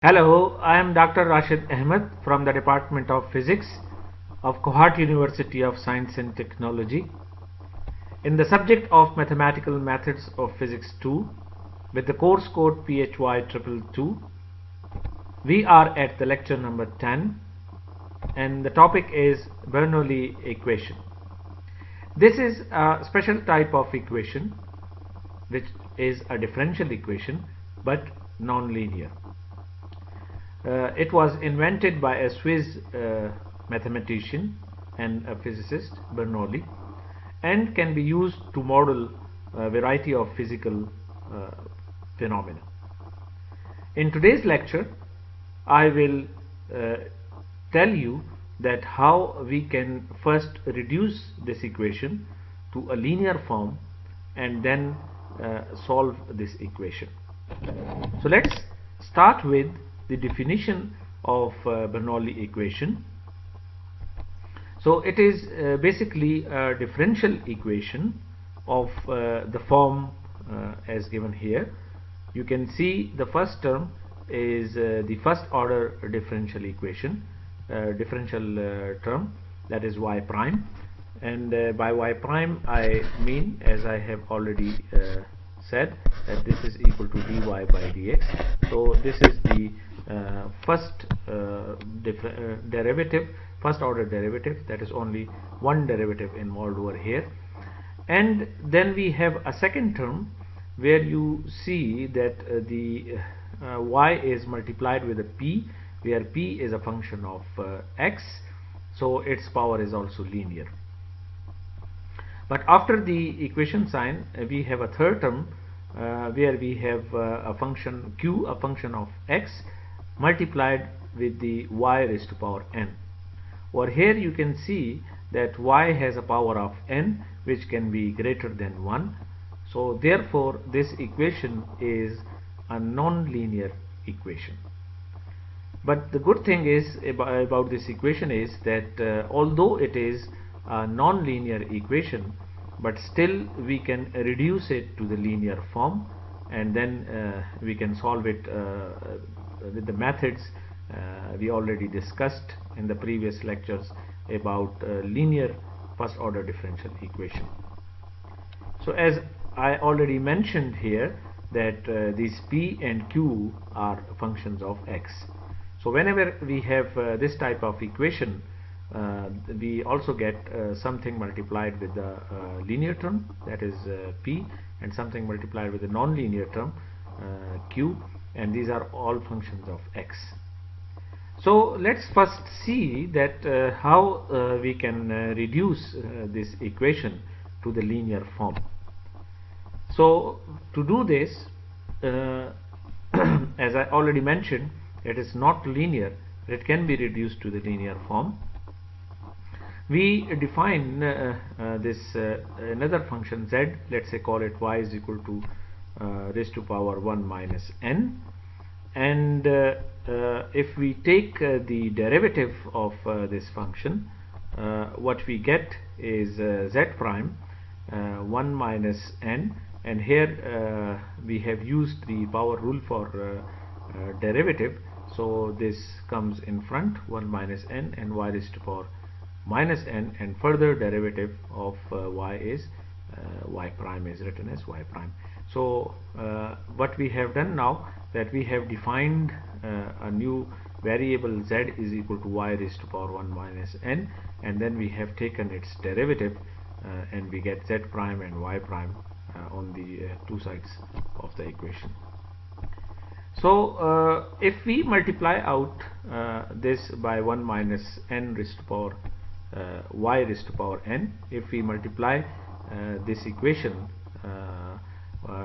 Hello, I am Dr. Rashid Ahmed from the Department of Physics of Kohat University of Science and Technology in the subject of Mathematical Methods of Physics 2 with the course code PHY 222. We are at the lecture number 10 and the topic is Bernoulli Equation. This is a special type of equation which is a differential equation but non-linear. It was invented by a Swiss mathematician and a physicist, Bernoulli, and can be used to model a variety of physical phenomena. In today's lecture, I will tell you that how we can first reduce this equation to a linear form and then solve this equation. So let's start with the definition of Bernoulli equation. So it is basically a differential equation of the form as given here. You can see the first term is the first order differential equation, differential term, that is y prime, and by y prime I mean, as I have already said, that this is equal to dy by dx. So this is the first derivative, first order derivative, that is only one derivative involved over here. And then we have a second term where you see that the y is multiplied with a p, where p is a function of x, so its power is also linear. But after the equation sign, we have a third term where we have a function q, a function of x, multiplied with the y raised to power n. Over here you can see that y has a power of n which can be greater than 1. So therefore this equation is a non-linear equation. But the good thing is about this equation is that although it is a non-linear equation, but still we can reduce it to the linear form, and then we can solve it with the methods we already discussed in the previous lectures about linear first order differential equation. So as I already mentioned here that these p and q are functions of x. So whenever we have this type of equation, we also get something multiplied with the linear term, that is p, and something multiplied with the non-linear term q, and these are all functions of x. So let's first see that how we can reduce this equation to the linear form. So to do this, as I already mentioned, it is not linear, it can be reduced to the linear form. We define this another function z, let's say call it y is equal to raised to power 1 minus n, and if we take the derivative of this function, what we get is z prime 1 minus n, and here we have used the power rule for derivative, so this comes in front, 1 minus n, and y raised to power minus n, and further derivative of y is y prime is written as y prime. So what we have done now, that we have defined a new variable z is equal to y raised to power 1 minus n, and then we have taken its derivative and we get z prime and y prime on the two sides of the equation. So if we multiply out this by 1 minus n raised to power y raised to power n, if we multiply this equation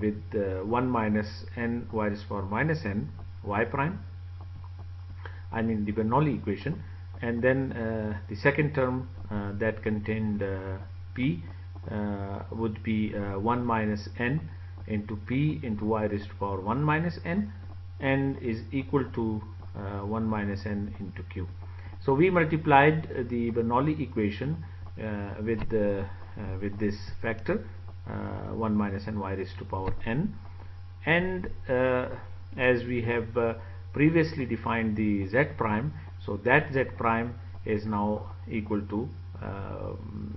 with 1 minus n y raised to power minus n y prime, I mean the Bernoulli equation, and then the second term that contained p would be 1 minus n into p into y raised to power 1 minus n, and is equal to 1 minus n into q. So we multiplied the Bernoulli equation with this factor 1 minus n y raised to power n, and as we have previously defined the z prime, so that z prime is now equal to,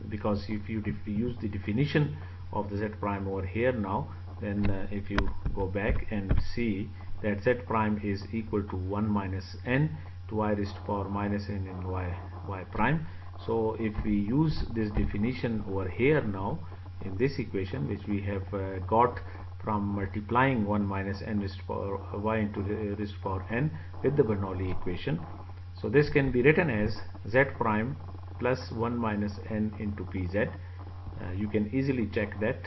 because if you use the definition of the z prime over here now, then if you go back and see that z prime is equal to 1 minus n to y raised to power minus n in y prime. So if we use this definition over here now in this equation, which we have got from multiplying 1 minus n raised to power y into raised to power n with the Bernoulli equation, so this can be written as z prime plus 1 minus n into pz. You can easily check that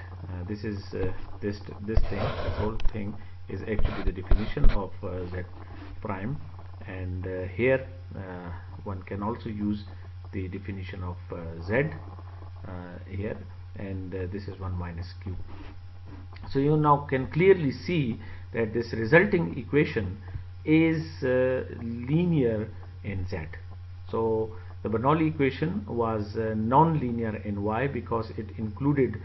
this is this whole thing is actually the definition of z prime, and here one can also use the definition of z here, and this is 1 minus q. So you now can clearly see that this resulting equation is linear in z. So the Bernoulli equation was non-linear in y because it included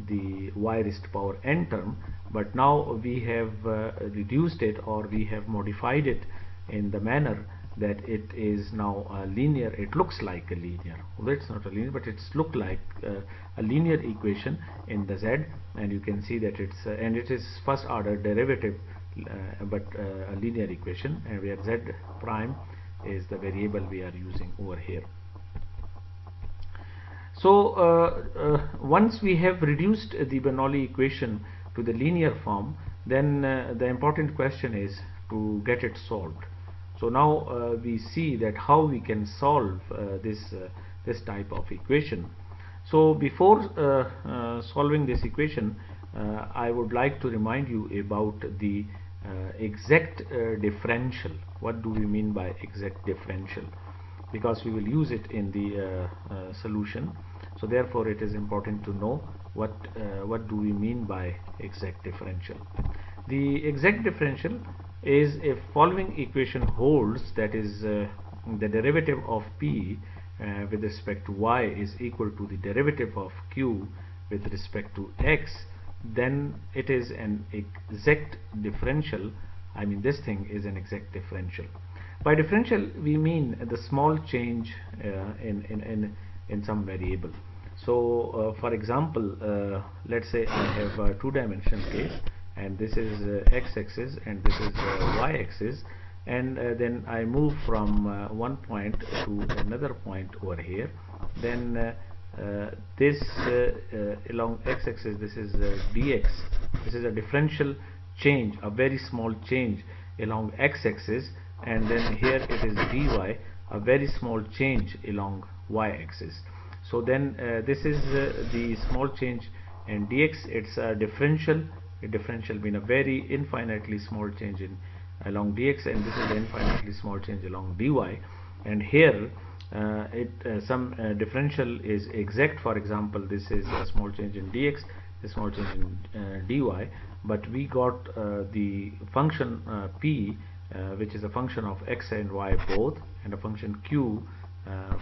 the y raised to power n term, but now we have reduced it, or we have modified it in the manner that it is now linear. It looks like a linear, although it's not a linear, but it's look like a linear equation in the z, and you can see that it's and it is first order derivative, but a linear equation, and where z prime is the variable we are using over here. So once we have reduced the Bernoulli equation to the linear form, then the important question is to get it solved. So now we see that how we can solve this type of equation. So before solving this equation, I would like to remind you about the exact differential. What do we mean by exact differential? Because we will use it in the solution, so therefore it is important to know what do we mean by exact differential. The exact differential is if following equation holds, that is the derivative of p with respect to y is equal to the derivative of q with respect to x, then it is an exact differential. I mean, this thing is an exact differential. By differential we mean the small change in some variable. So for example, let's say I have a two-dimensional case, and this is x-axis and this is y-axis, and then I move from one point to another point over here. Then this along x-axis, this is dx. This is a differential change, a very small change along x-axis, and then here it is dy, a very small change along y-axis. So then this is the small change in dx. It's a differential. A differential means a very infinitely small change in along dx, and this is the infinitely small change along dy. And here some differential is exact. For example, this is a small change in dx, a small change in dy, but we got the function p, which is a function of x and y both, and a function q,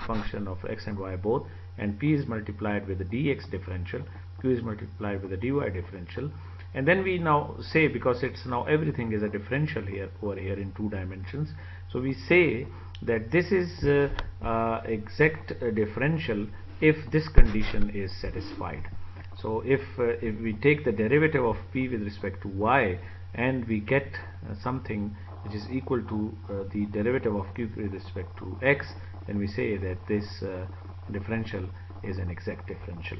function of x and y both, and p is multiplied with the dx differential, q is multiplied with the dy differential. And then we now say, because it's now everything is a differential here over here in two dimensions, so we say that this is exact differential if this condition is satisfied. So if we take the derivative of p with respect to y, and we get something which is equal to the derivative of q with respect to x, then we say that this differential is an exact differential.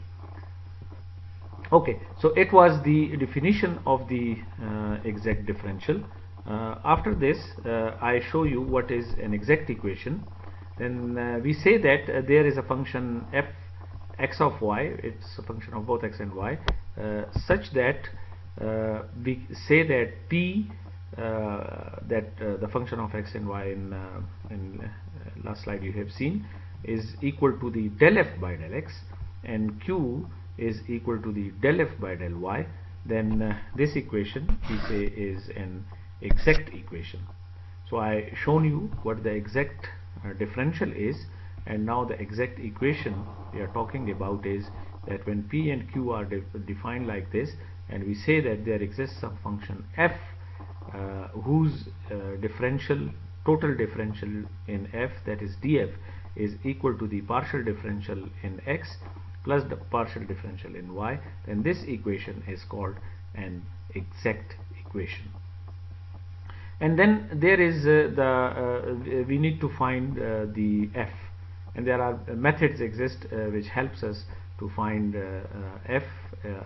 Okay, so it was the definition of the exact differential. After this, I show you what is an exact equation. Then we say that there is a function f x of y, it's a function of both x and y, such that we say that p, the function of x and y in last slide you have seen, is equal to the del f by del x, and q is equal to the del f by del y. Then this equation we say is an exact equation. So I shown you what the exact differential is, and now the exact equation we are talking about is that when p and q are defined like this, and we say that there exists some function f whose total differential in f, that is df, is equal to the partial differential in x plus the partial differential in y, then this equation is called an exact equation. And then there is we need to find the f, and there are methods exist which helps us to find f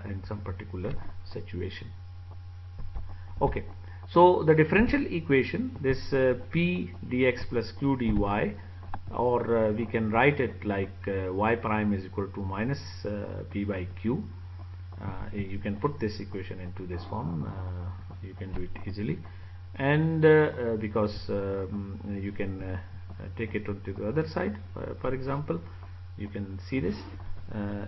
in some particular situation. Okay, so the differential equation, this p dx plus q dy, or we can write it like y prime is equal to minus p by q. You can put this equation into this form, you can do it easily, and because you can take it onto the other side. For example, you can see this.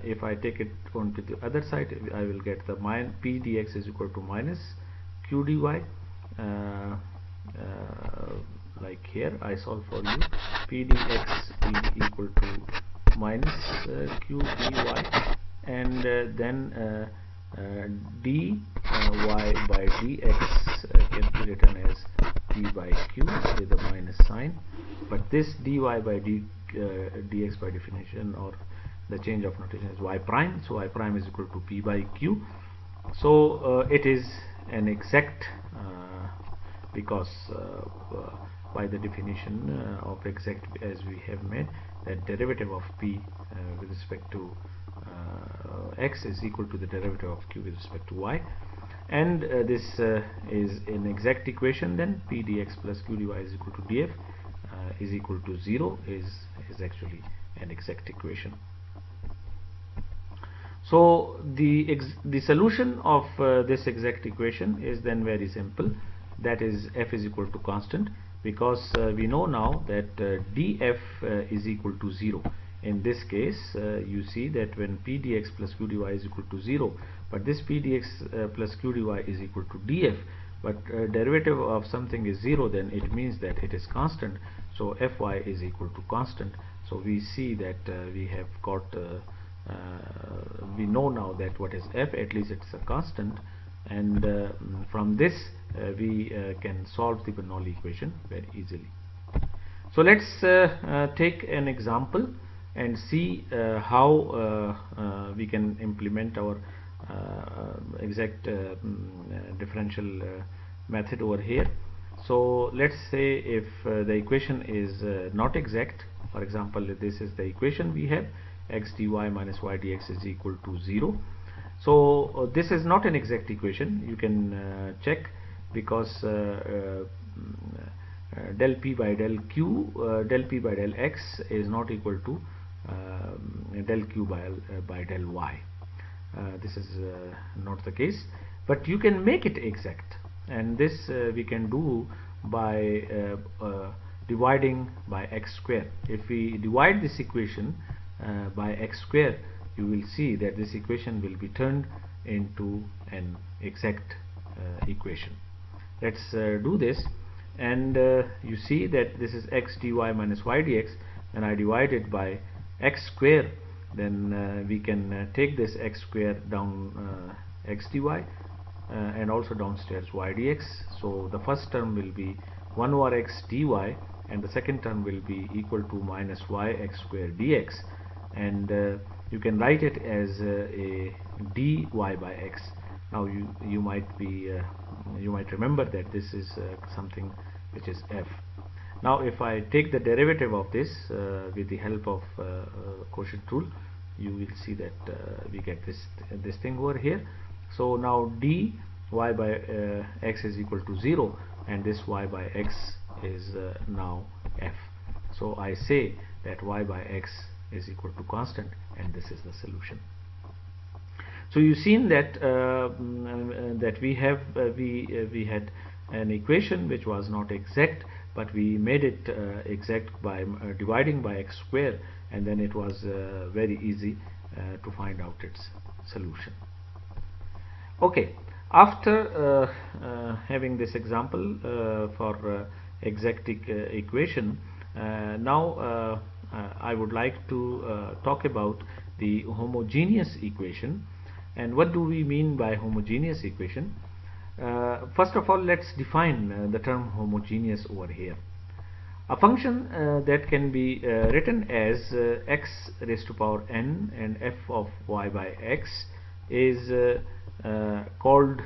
If I take it onto the other side, I will get the p dx is equal to minus q dy. Like here I solve for you, p dx is equal to minus q dy, and then dy by dx can be written as p by q with a minus sign, but this dy by dx by definition, or the change of notation, is y prime, so y prime is equal to p by q. So it is an exact, because by the definition of exact, as we have made, that derivative of p with respect to x is equal to the derivative of q with respect to y, and this is an exact equation. Then p dx plus q dy is equal to df is equal to 0 is actually an exact equation. So the solution of this exact equation is then very simple, that is f is equal to constant, because we know now that df is equal to 0. In this case, you see that when p dx plus q dy is equal to 0, but this p dx plus q dy is equal to df, but derivative of something is 0, then it means that it is constant, so fy is equal to constant. So we see that we have got we know now that what is f, at least it's a constant, and from this we can solve the Bernoulli equation very easily. So let's take an example and see how we can implement our exact differential method over here. So let's say if the equation is not exact. For example, if this is the equation we have, x dy minus y dx is equal to 0. So this is not an exact equation. You can check, because del p by del q, del p by del x is not equal to del q by del y. This is not the case, but you can make it exact, and this we can do by dividing by x square. If we divide this equation by x square, you will see that this equation will be turned into an exact equation. Let's do this, and you see that this is x dy minus y dx, and I divide it by x square, then we can take this x square down, x dy, and also downstairs y dx. So the first term will be 1 over x dy, and the second term will be equal to minus y x square dx, and you can write it as a dy by x. Now you might remember that this is something which is f. Now if I take the derivative of this with the help of quotient rule, you will see that we get this thing over here. So now dy by x is equal to 0, and this y by x is now f. So I say that y by x is equal to constant, and this is the solution. So you've seen that that we had an equation which was not exact, but we made it exact by dividing by x square, and then it was very easy to find out its solution. Okay, after having this example for exact equation, now I would like to talk about the homogeneous equation. And what do we mean by homogeneous equation? First of all, let's define the term homogeneous over here. A function that can be written as x raised to power n and f of y by x is called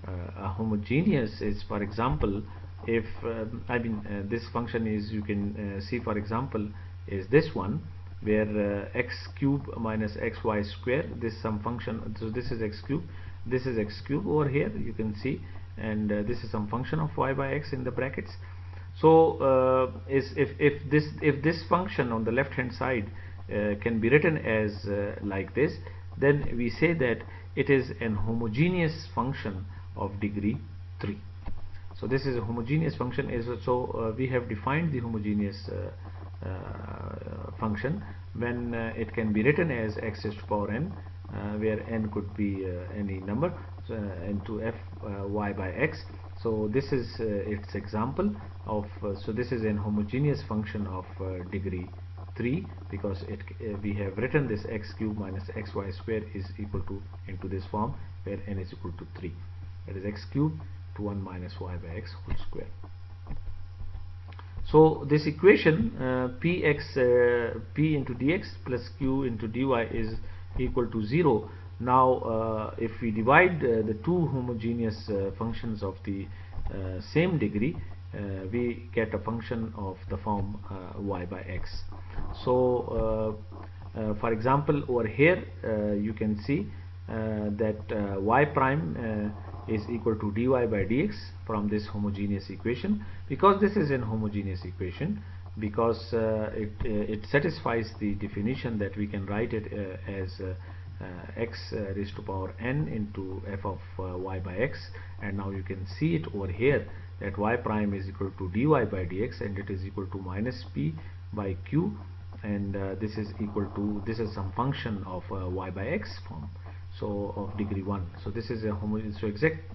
a homogeneous. Is, for example, if this function is, you can see, for example, is this one, where x cube minus xy square, this is some function, so this is x cube, this is x cube over here, you can see, and this is some function of y by x in the brackets. So if this function on the left hand side can be written as like this, then we say that it is an homogeneous function of degree 3. So this is a homogeneous function. We have defined the homogeneous function when it can be written as x raised to power n, where n could be any number, into f y by x. So this is its example of, so this is an homogeneous function of degree 3, because we have written this x cube minus xy square is equal to into this form, where n is equal to 3, that is x cube to 1 minus y by x whole square. So this equation p into dx plus q into dy is equal to 0. Now if we divide the two homogeneous functions of the same degree, we get a function of the form y by x. So for example, over here you can see that y prime is equal to dy by dx from this homogeneous equation, because this is an homogeneous equation, because it satisfies the definition that we can write it as x raised to power n into f of y by x. And now you can see it over here that y prime is equal to dy by dx, and it is equal to minus p by q, and this is equal to, this is some function of y by x form, so of degree 1. So this is a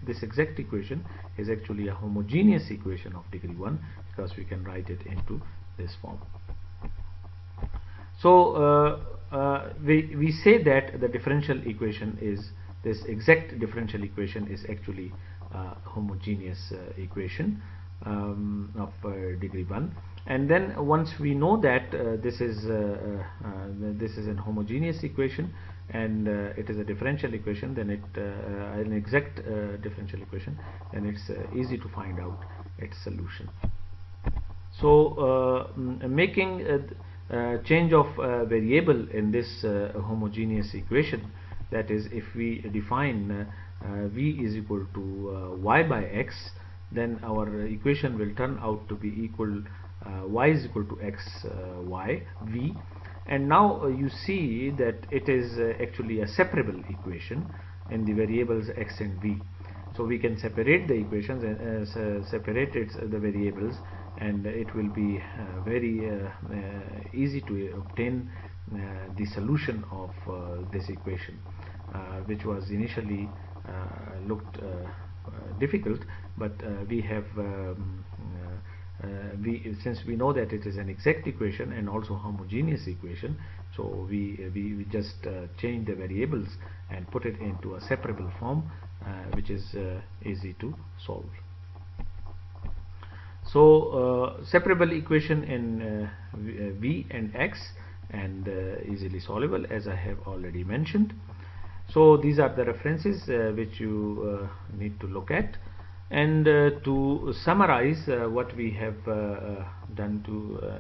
this exact equation is actually a homogeneous equation of degree 1, because we can write it into this form. So we say that the differential equation is, this exact differential equation is actually a homogeneous equation of degree 1. And then once we know that this is an homogeneous equation, and it is a differential equation, then an exact differential equation, then it's easy to find out its solution. So making change of variable in this homogeneous equation, that is, if we define v is equal to y by x, then our equation will turn out to be equal, y is equal to x y v. And now you see that it is actually a separable equation in the variables x and v. So we can separate the equations and separate the variables, and it will be very easy to obtain the solution of this equation, which was initially looked difficult, but we have since we know that it is an exact equation and also homogeneous equation, so we just change the variables and put it into a separable form, which is easy to solve. So separable equation in v and x, and easily solvable, as I have already mentioned. So these are the references which you need to look at. And to summarize what we have done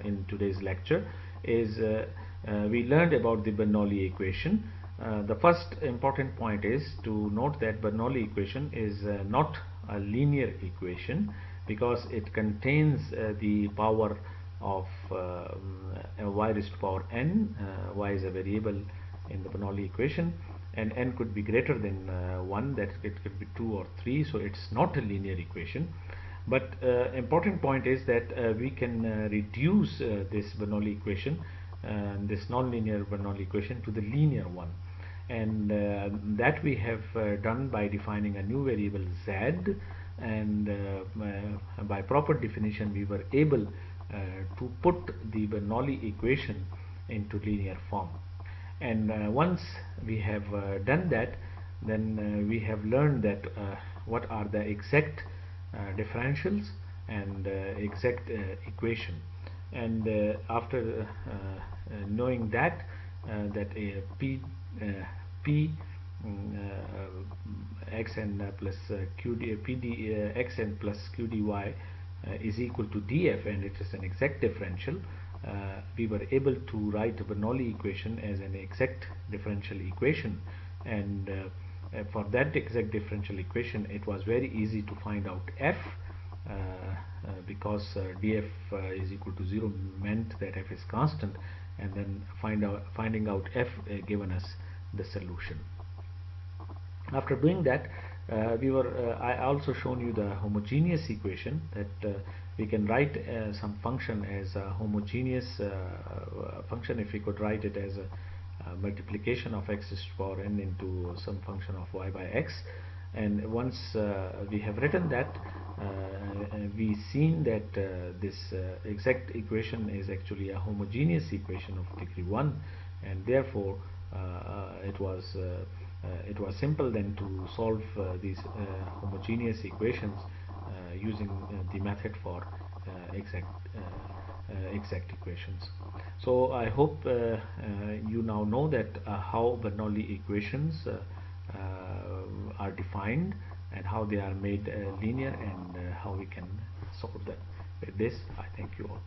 in today's lecture is we learned about the Bernoulli equation. The first important point is to note that Bernoulli equation is not a linear equation, because it contains the power of y raised to power n. Y is a variable in the Bernoulli equation, and n could be greater than 1, that it could be 2 or 3, so it's not a linear equation. But important point is that we can reduce this Bernoulli equation, this nonlinear Bernoulli equation, to the linear one, and that we have done by defining a new variable z, and by proper definition we were able to put the Bernoulli equation into linear form. And once we have done that, then we have learned that what are the exact differentials and exact equation. And after knowing that p xn plus qd pd xn plus qdy is equal to df, and it is an exact differential, we were able to write the Bernoulli equation as an exact differential equation. And for that exact differential equation, it was very easy to find out f, because df is equal to 0 meant that f is constant, and then finding out f given us the solution. After doing that, I also shown you the homogeneous equation, that we can write some function as a homogeneous function if we could write it as a multiplication of x to the power n into some function of y by x. And once we have written that, we seen that this exact equation is actually a homogeneous equation of degree 1, and therefore it was simple then to solve these homogeneous equations using the method for exact equations. So I hope you now know that how Bernoulli equations are defined, and how they are made linear, and how we can solve them. With this, I thank you all.